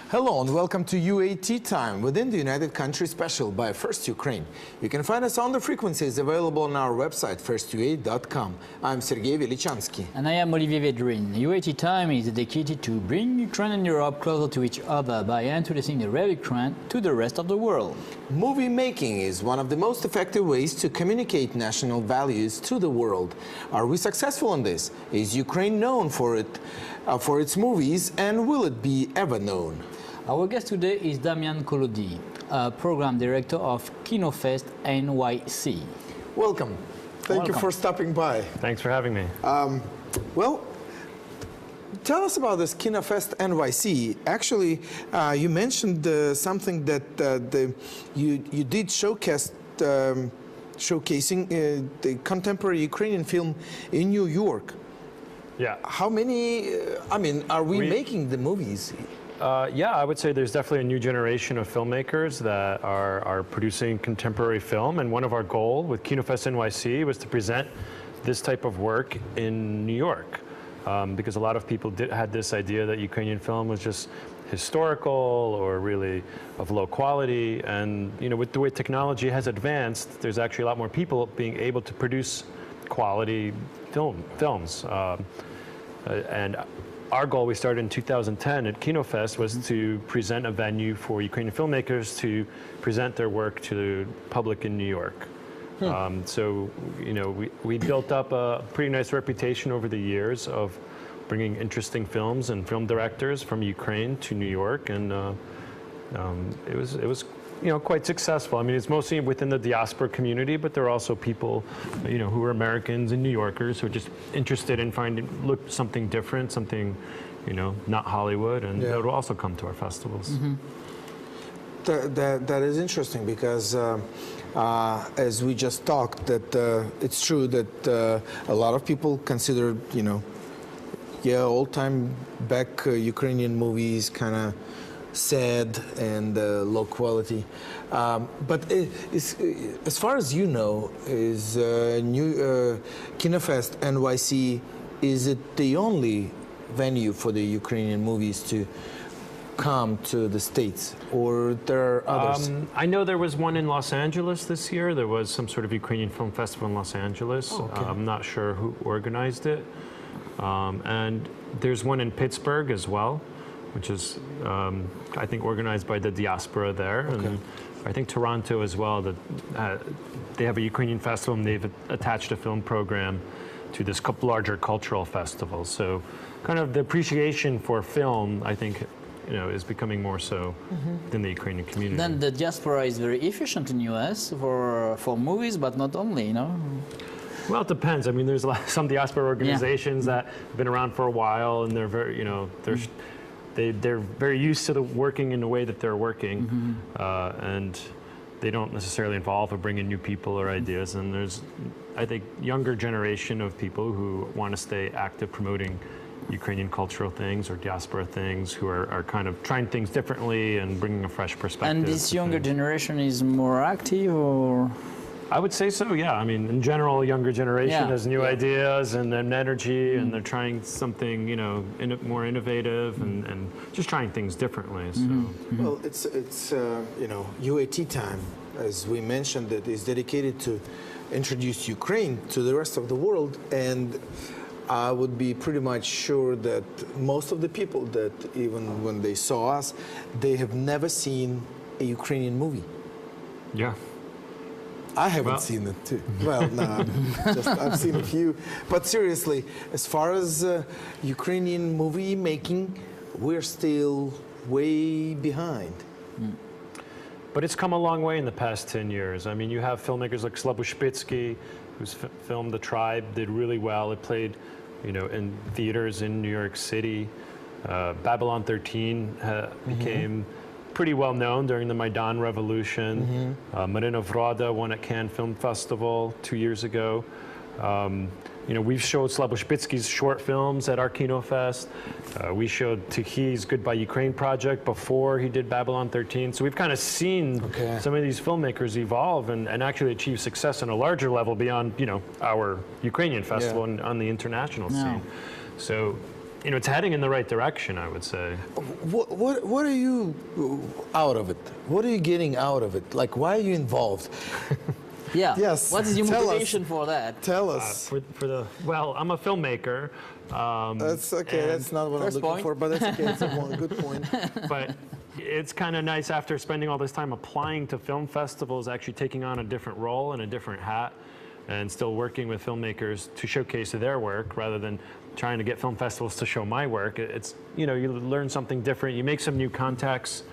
Hello and welcome to UAT Time within the United Countries special by First Ukraine. You can find us on the frequencies available on our website firstuat.com. I'm Sergey Velichanskiy. And I am Olivier Vedrine. UAT Time is dedicated to bring Ukraine and Europe closer to each other by introducing the real Ukraine to the rest of the world. Movie making is one of the most effective ways to communicate national values to the world. Are we successful in this? Is Ukraine known for its movies, and will it be ever known? Our guest today is Damian Kolodiy, program director of Kinofest NYC. Welcome. Thank you for stopping by. Thanks for having me. Well, tell us about this Kinofest NYC. Actually, you mentioned something that you did showcasing the contemporary Ukrainian film in New York. Yeah. How many, are we making the movies? Yeah, I would say there's definitely a new generation of filmmakers that are producing contemporary film, and one of our goals with Kinofest NYC was to present this type of work in New York, because a lot of people had this idea that Ukrainian film was just historical or really of low quality, and with the way technology has advanced, there's actually a lot more people being able to produce quality films. And our goal, we started in 2010 at Kinofest, was to present a venue for Ukrainian filmmakers to present their work to the public in New York. So, we built up a pretty nice reputation over the years of bringing interesting films and film directors from Ukraine to New York, and it was quite successful. I mean, it's mostly within the diaspora community, but there are also people, who are Americans and New Yorkers who are just interested in look something different, something, not Hollywood, and they would also come to our festivals. Mm-hmm. That is interesting because, as we just talked, that it's true that a lot of people consider, old-time back Ukrainian movies kind of sad and low quality, but as far as you know, is Kinofest NYC, is it the only venue for the Ukrainian movies to come to the States, or there are others? I know there was one in Los Angeles this year. There was some sort of Ukrainian film festival in Los Angeles. Oh, okay. I'm not sure who organized it, and there's one in Pittsburgh as well, which is, I think, organized by the diaspora there. Okay. And I think Toronto as well, that they have a Ukrainian festival, and they've attached a film program to this larger cultural festival. So kind of the appreciation for film, I think, is becoming more so than the Ukrainian community. Then the diaspora is very efficient in US for movies, but not only, Well, it depends. I mean, there's some diaspora organizations that have been around for a while, and they're very, they're very used to working in the way that they're working, and they don't necessarily involve or bring in new people or ideas. And there's, I think, younger generation of people who want to stay active promoting Ukrainian cultural things or diaspora things, who are kind of trying things differently and bringing a fresh perspective. And this younger generation is more active, or? I would say so, yeah. I mean, in general, younger generation has new ideas and energy, and they're trying something, more innovative and just trying things differently. So. Well, it's UAT time, as we mentioned, that is dedicated to introduce Ukraine to the rest of the world, and I would be pretty much sure that most of the people that even when they saw us, they have never seen a Ukrainian movie. Yeah. I haven't seen it too. Well, no, I've seen a few. But seriously, as far as Ukrainian movie making, we're still way behind. But it's come a long way in the past 10 years. I mean, you have filmmakers like Sloboshpitsky, whose film The Tribe did really well. It played, in theaters in New York City. Babylon 13 became pretty well known during the Maidan Revolution. Marina Vroda won at Cannes Film Festival 2 years ago. We've showed Sloboshpitsky's short films at our Kinofest. We showed Tikhi's Goodbye Ukraine project before he did Babylon 13. So we've kind of seen some of these filmmakers evolve and actually achieve success on a larger level beyond, our Ukrainian festival and on the international scene. So it's heading in the right direction, I would say. What are you out of it? What are you getting out of it? Like, why are you involved? Yeah. Yes. What is your Tell us. motivation for that? Tell us. Well, I'm a filmmaker. That's okay. That's not what I'm First looking point. for, but that's okay. It's a good point. But it's kind of nice after spending all this time applying to film festivals, actually taking on a different role and a different hat, and still working with filmmakers to showcase their work rather than trying to get film festivals to show my work. It's, you learn something different, you make some new contacts.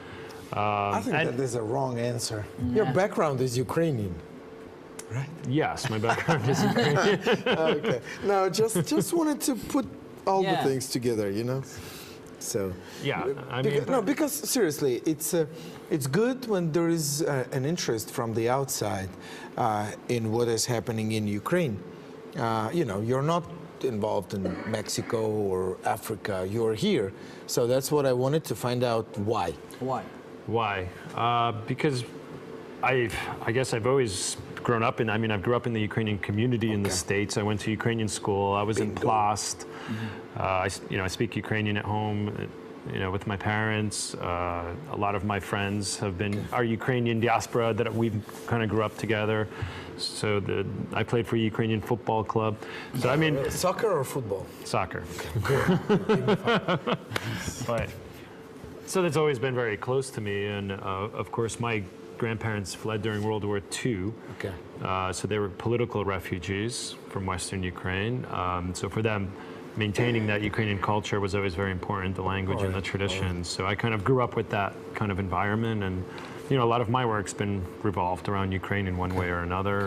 I think that is a wrong answer. Your background is Ukrainian, right? Yes, my background is Ukrainian. Okay. No, just wanted to put all the Yeah. things together, So. Yeah, Because seriously, it's good when there is an interest from the outside in what is happening in Ukraine. You're not involved in Mexico or Africa. You're here, so that's what I wanted to find out. Why? Why? Because I guess I've always grown up I grew up in the Ukrainian community in the States. I went to Ukrainian school. I was in Plast. I speak Ukrainian at home, with my parents. A lot of my friends are Ukrainian diaspora that we kind of grew up together. So I played for a Ukrainian football club. So Soccer or football? Soccer. But so that's always been very close to me, and of course my grandparents fled during World War II. Okay. So they were political refugees from Western Ukraine. So for them, maintaining that Ukrainian culture was always very important, the language and the traditions. So I kind of grew up with that kind of environment, and a lot of my work's been revolved around Ukraine in one way or another,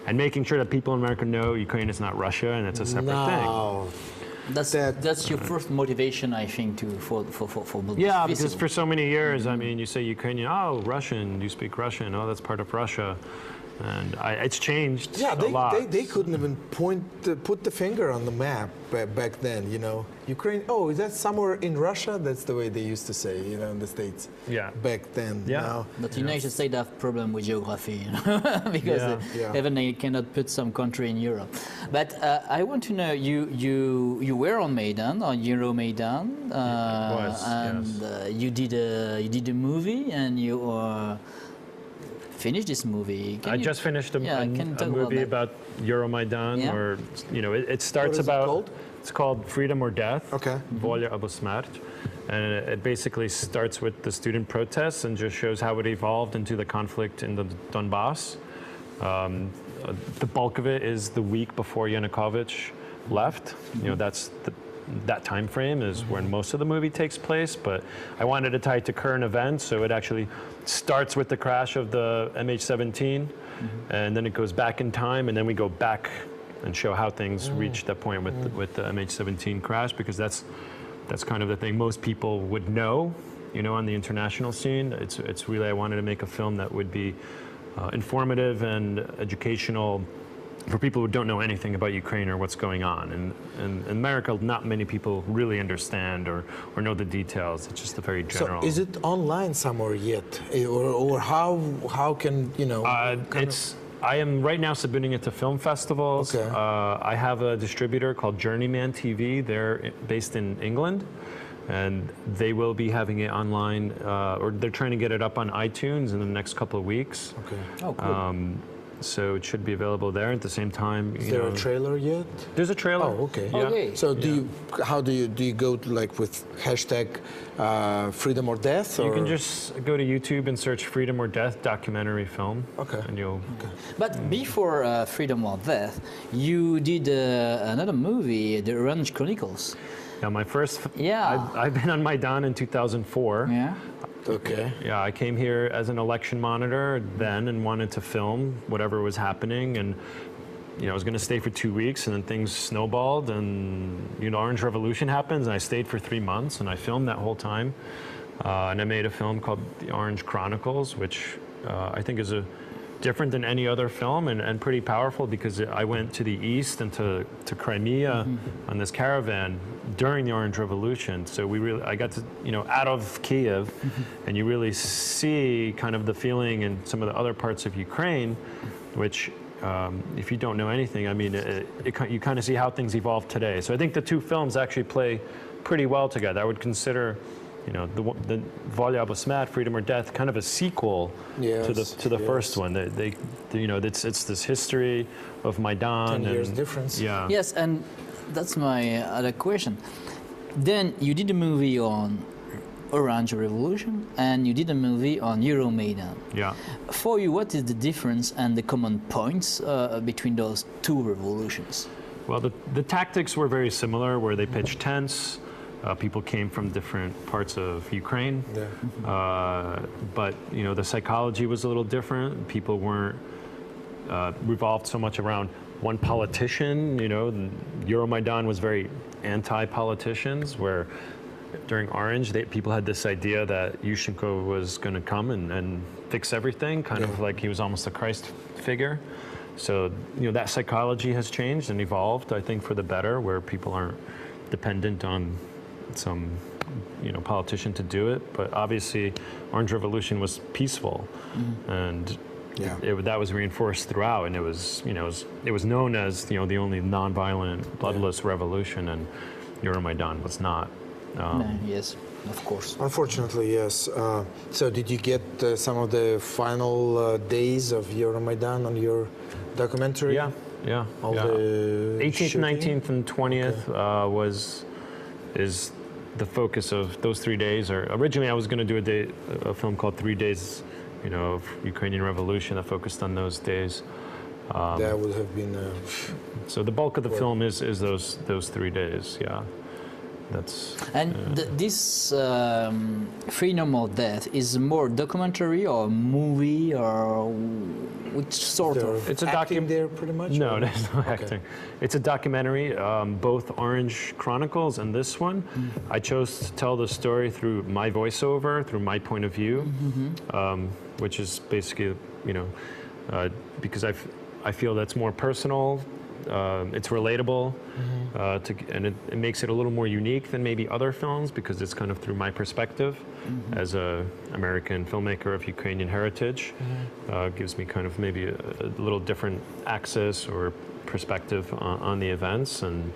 and making sure that people in America know Ukraine is not Russia and it's a separate thing. That's your first motivation, I think, for Yeah, this because festival. for so many years, you say Ukrainian, oh, Russian, you speak Russian, oh, that's part of Russia. And it's changed a lot. They couldn't even put the finger on the map back then, Ukraine, oh, is that somewhere in Russia? That's the way they used to say, in the States. Yeah. Back then. Yeah. Now, But United States have problem with geography, because even they cannot put some country in Europe. But I want to know, you were on Maidan, on Euromaidan, and you did a movie, and you finished this movie. I just finished a movie about Euromaidan, Yeah. or it starts What is it about. called? It's called Freedom or Death. Okay. Volia albo smert. And it basically starts with the student protests and just shows how it evolved into the conflict in the Donbass. The bulk of it is the week before Yanukovych left. That's that time frame is when most of the movie takes place, but I wanted to tie it to current events, so it actually starts with the crash of the MH17, and then it goes back in time, and then we go back and show how things reached that point with the MH17 crash, because that's kind of the thing most people would know, on the international scene. It's really, I wanted to make a film that would be informative and educational for people who don't know anything about Ukraine or what's going on. And in America, not many people really understand or know the details. It's just a very general. So is it online somewhere yet? Or how can, I am right now submitting it to film festivals. Okay. I have a distributor called Journeyman TV. They're based in England, and they will be having it online, or they're trying to get it up on iTunes in the next couple of weeks. Okay. Oh, cool. So it should be available there at the same time. Is there a trailer yet? There's a trailer. Oh, okay. Yeah. Okay. So how do you go to, with hashtag Freedom or Death? You or? can just go to YouTube and search Freedom or Death documentary film. Okay. And you'll. Okay. But before Freedom or Death, you did another movie, The Orange Chronicles. Yeah, my first. Yeah. I've been on Maidan in 2004. Yeah. Okay. Yeah, I came here as an election monitor then and wanted to film whatever was happening, and I was going to stay for 2 weeks, and then things snowballed, and Orange Revolution happens, and I stayed for 3 months, and I filmed that whole time, and I made a film called The Orange Chronicles, which I think is different than any other film, and pretty powerful, because I went to the east and to Crimea on this caravan during the Orange Revolution. So I got to, out of Kiev, and you really see kind of the feeling in some of the other parts of Ukraine, which if you don't know anything, you kind of see how things evolve today. So I think the two films actually play pretty well together. I would consider, you know, the Volia abo smrt, Freedom or Death, kind of a sequel to the first one. They you know, it's this history of Maidan. 10 years difference. Yeah. Yes, and that's my other question. Then you did a movie on Orange Revolution, and you did a movie on Euromaidan. Yeah. For you, what is the difference and the common points between those two revolutions? Well, the tactics were very similar, where they pitched tents. People came from different parts of Ukraine, but you know, the psychology was a little different. People weren't revolved so much around one politician. You know, Euromaidan was very anti-politicians, where during Orange, people had this idea that Yushchenko was going to come and fix everything, kind of like he was almost a Christ figure. So, you know, that psychology has changed and evolved, I think, for the better, where people aren't dependent on some, you know, politician to do it. But obviously, Orange Revolution was peaceful, and that was reinforced throughout. And it was, you know, it was known as, you know, the only non-violent, bloodless revolution, and Euromaidan was not. Yes, of course. Unfortunately, yes. So did you get some of the final days of Euromaidan on your documentary? Yeah. The 18th, shooting? 19th, and 20th is the focus of those 3 days. Or originally, I was going to do a film called 3 Days, you know, of Ukrainian Revolution that focused on those days. That would have been. So the bulk of the film is those 3 days. Yeah. That's, this Freedom or Death is more documentary or movie, or which sort of? It's a acting there pretty much? No, there's no acting. It's a documentary, both Orange Chronicles and this one. I chose to tell the story through my voiceover, through my point of view, which is basically, you know, because I feel that's more personal. It's relatable, and it makes it a little more unique than maybe other films, because it's kind of through my perspective as a American filmmaker of Ukrainian heritage. Gives me kind of maybe a little different access or perspective on the events, and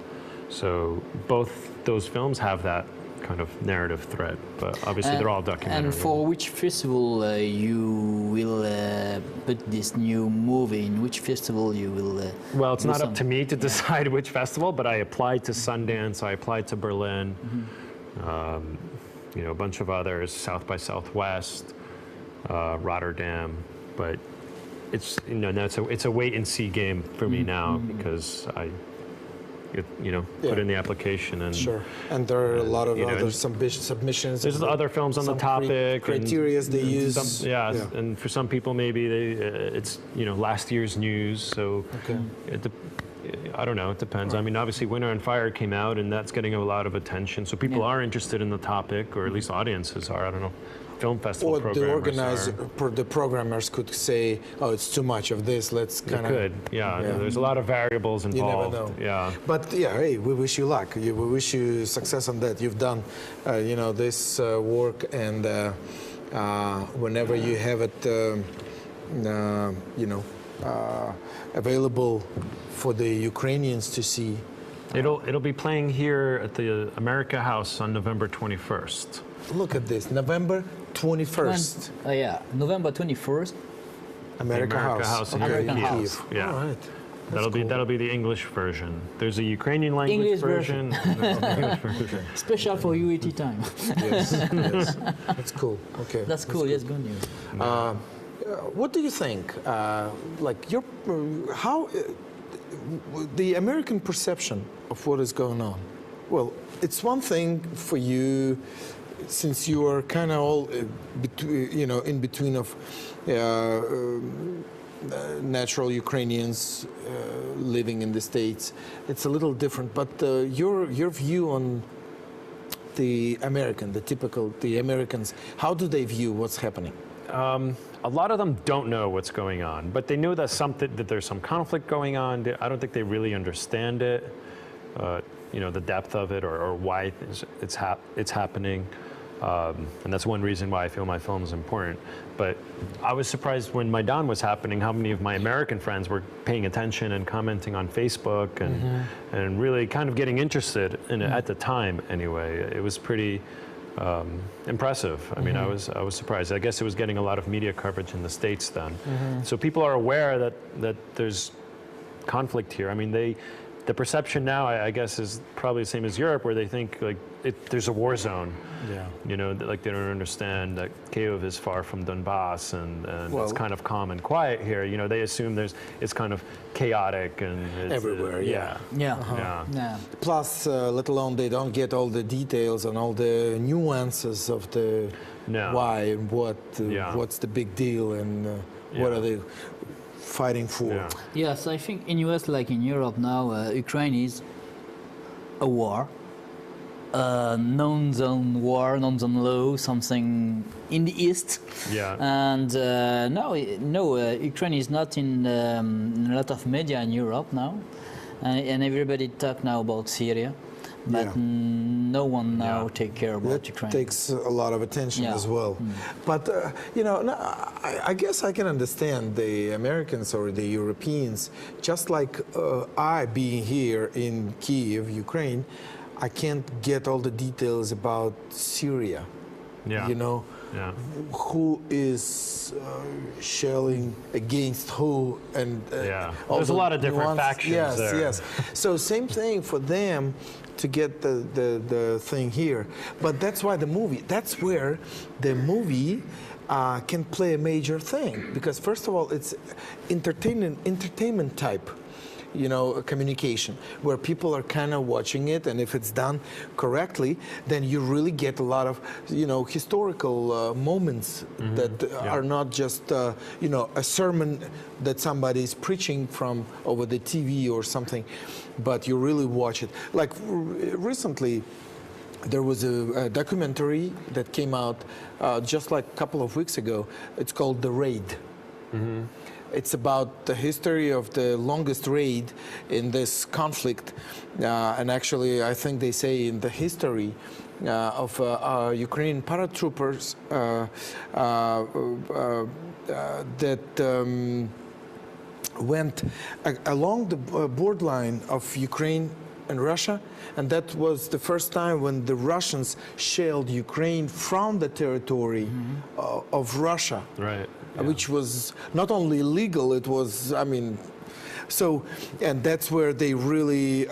so both those films have that kind of narrative thread, but obviously they're all documentary. And for which festival you will put this new movie? In which festival you will? Well, it's not up to me to decide which festival, but I applied to Sundance, I applied to Berlin, you know, a bunch of others, South by Southwest, Rotterdam, but it's, you know, it's a wait and see game for me now, because I put in the application, and and there are a lot of other submissions. There's other films on the topic, criteria they use. And for some people maybe it's, you know, last year's news. So I don't know. It depends. I mean, obviously, Winter on Fire came out, and that's getting a lot of attention. So people are interested in the topic, or at least audiences are. I don't know. Film festival or the organizer, the programmers could say, "Oh, it's too much of this. Let's kind of." Could, There's a lot of variables involved. You never know. Yeah. But hey, we wish you luck. We wish you success on that. You've done, you know, this work, and whenever you have it, you know, available for the Ukrainians to see. It'll be playing here at the America House on November 21st. Look at this, November 21st. November 21st. America House in Kyiv. Yeah. All right. That'll be the English version. There's a Ukrainian language English version. English version. Special for UAT time. Yes. That's cool. Okay. That's cool. Yes, good news. What do you think? Like how the American perception of what is going on? Well, it's one thing for you, since you are kind of all, you know, in between of natural Ukrainians living in the States. It's a little different. But your view on the Americans, how do they view what's happening? A lot of them don't know what's going on, but they know that there's some conflict going on. I don't think they really understand it, you know, the depth of it, or why it's happening. And that's one reason why I feel my film is important. But I was surprised when Maidan was happening how many of my American friends were paying attention and commenting on Facebook and really kind of getting interested in it at the time anyway. It was pretty impressive. I mean, I was surprised. I guess it was getting a lot of media coverage in the States then. So people are aware that there's conflict here. I mean, the perception now, I guess, is probably the same as Europe, where they think like there's a war zone. Yeah. You know, like they don't understand that Kyiv is far from Donbass and it's kind of calm and quiet here. You know, they assume it's kind of chaotic and it's, everywhere. Yeah. Plus, let alone they don't get all the details and all the nuances of the why and what's the big deal and what are they fighting for. Yes, I think in US like in Europe now, Ukraine is a war, non-zone war, non-zone law, something in the east. Yeah. And Ukraine is not in a lot of media in Europe now, and everybody talk now about Syria. But no one now take care about Ukraine. That takes a lot of attention as well. But, I guess I can understand the Americans or the Europeans, just like I being here in Kyiv, Ukraine, I can't get all the details about Syria. Yeah. You know, who is shelling against who, and there's a lot of different factions there. Yes. So same thing for them to get the thing here, but that's why that's where the movie can play a major thing, because first of all it's entertainment type, communication, where people are kind of watching it, and if it's done correctly, then you really get a lot of, historical moments that are not just, a sermon that somebody is preaching from over the TV or something, but you really watch it. Like recently, there was a documentary that came out just like a couple of weeks ago. It's called The Raid. It's about the history of the longest raid in this conflict, and actually I think they say in the history of Ukrainian paratroopers that went along the borderline of Ukraine and Russia, and that was the first time when the Russians shelled Ukraine from the territory of Russia. Right. Which was not only illegal, it was, and that's where they really,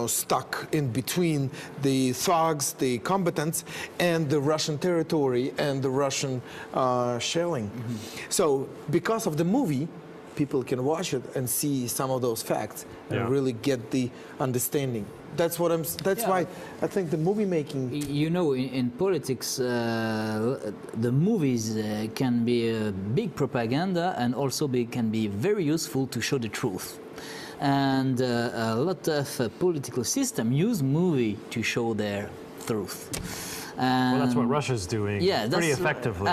stuck in between the thugs, the combatants, and the Russian territory and the Russian shelling. So because of the movie, people can watch it and see some of those facts and really get the understanding. That's what why I think the movie making. In politics, the movies can be a big propaganda, and also can be very useful to show the truth. And a lot of political systems use movie to show their truth. Well, that's what Russia's doing pretty effectively.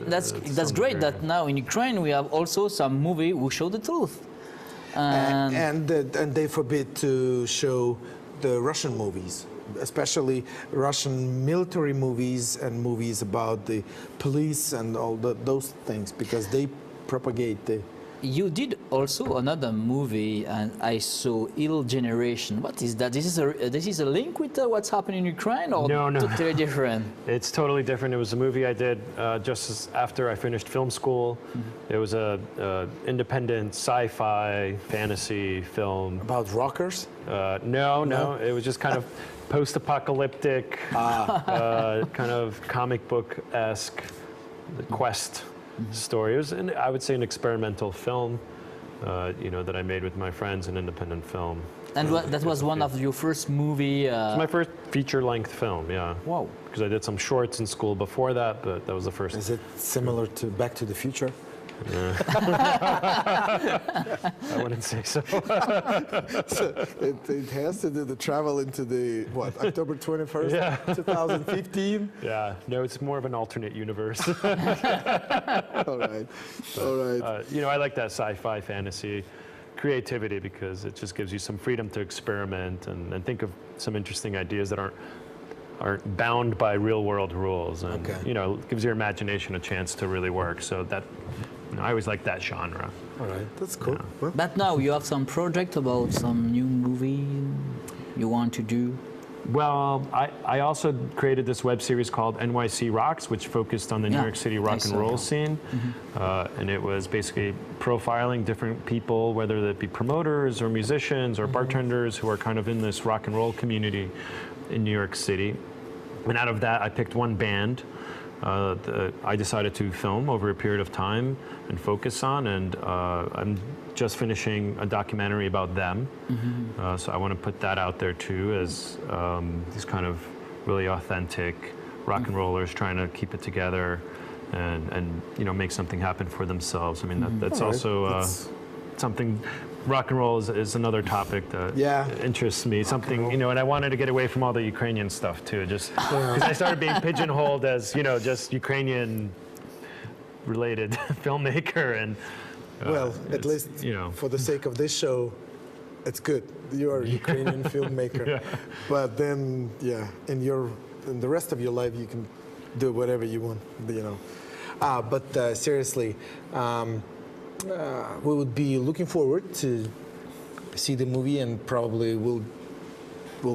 That's great that now in Ukraine we have also some movie who show the truth. And they forbid to show the Russian movies, especially Russian military movies and movies about the police and all those things, because they propagate the... You did also another movie, and I saw Ill Generation. What is that? This is a link with what's happening in Ukraine, or no, totally different? It's totally different. It was a movie I did just after I finished film school. It was a independent sci-fi fantasy film. About rockers? No. It was just kind of post-apocalyptic, kind of comic book-esque quest story. It was, I would say, an experimental film, that I made with my friends, an independent film. And that was one of your first movie? It's my first feature-length film, yeah. Wow. Because I did some shorts in school before that, but that was the first. Is it similar to Back to the Future? I wouldn't say so. So it has to do the travel into the, October 21st, 2015? Yeah, no, it's more of an alternate universe. All right. I like that sci-fi fantasy creativity because it just gives you some freedom to experiment and think of some interesting ideas that aren't aren't bound by real world rules, and Okay. you know, gives your imagination a chance to really work. So that, you know, I always like that genre. All right, that's cool. Well, But now you have some project about some new movie you want to do. Well, I also created this web series called NYC Rocks, which focused on the New Yeah, York City I rock and saw roll that. scene. And it was basically profiling different people, whether that be promoters or musicians or bartenders who are kind of in this rock and roll community in New York City. And out of that, I picked one band I decided to film over a period of time and focus on. And I'm just finishing a documentary about them. So I want to put that out there too, as these kind of really authentic rock and rollers trying to keep it together and you know, make something happen for themselves. I mean, that's All right. also something. Rock and roll is another topic that interests me. Something, you know, and I wanted to get away from all the Ukrainian stuff too, just because I started being pigeonholed as, you know, just Ukrainian related filmmaker. And well, at least you know, for the sake of this show, it's good. You are a Ukrainian filmmaker, but then in the rest of your life you can do whatever you want, you know. But seriously. We would be looking forward to see the movie, and probably we'll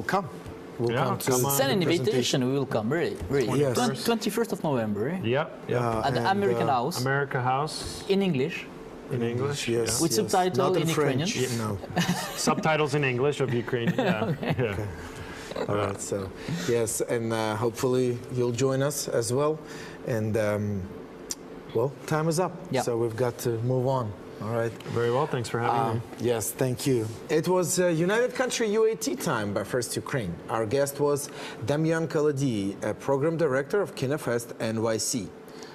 come. We'll come to come on. Send an the presentation. invitation, we will come, really. Yes. 21st of November, eh? Yep. At the and, American House, America House in English, in English. Yes. with subtitle Not in French. Ukrainian. No. Subtitles in English of Ukrainian. Yeah. All right. So yes, and hopefully you'll join us as well. And well, time is up. Yeah. So we've got to move on. All right. Very well. Thanks for having me. Yes, thank you. It was United Country UAT time by First Ukraine. Our guest was Damian Kolodiy, a program director of Kinofest NYC.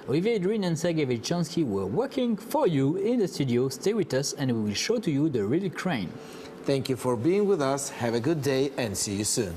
Olivier, Vedrine and Sergey Velichanskiy were working for you in the studio. Stay with us and we will show to you the real Ukraine. Thank you for being with us. Have a good day and see you soon.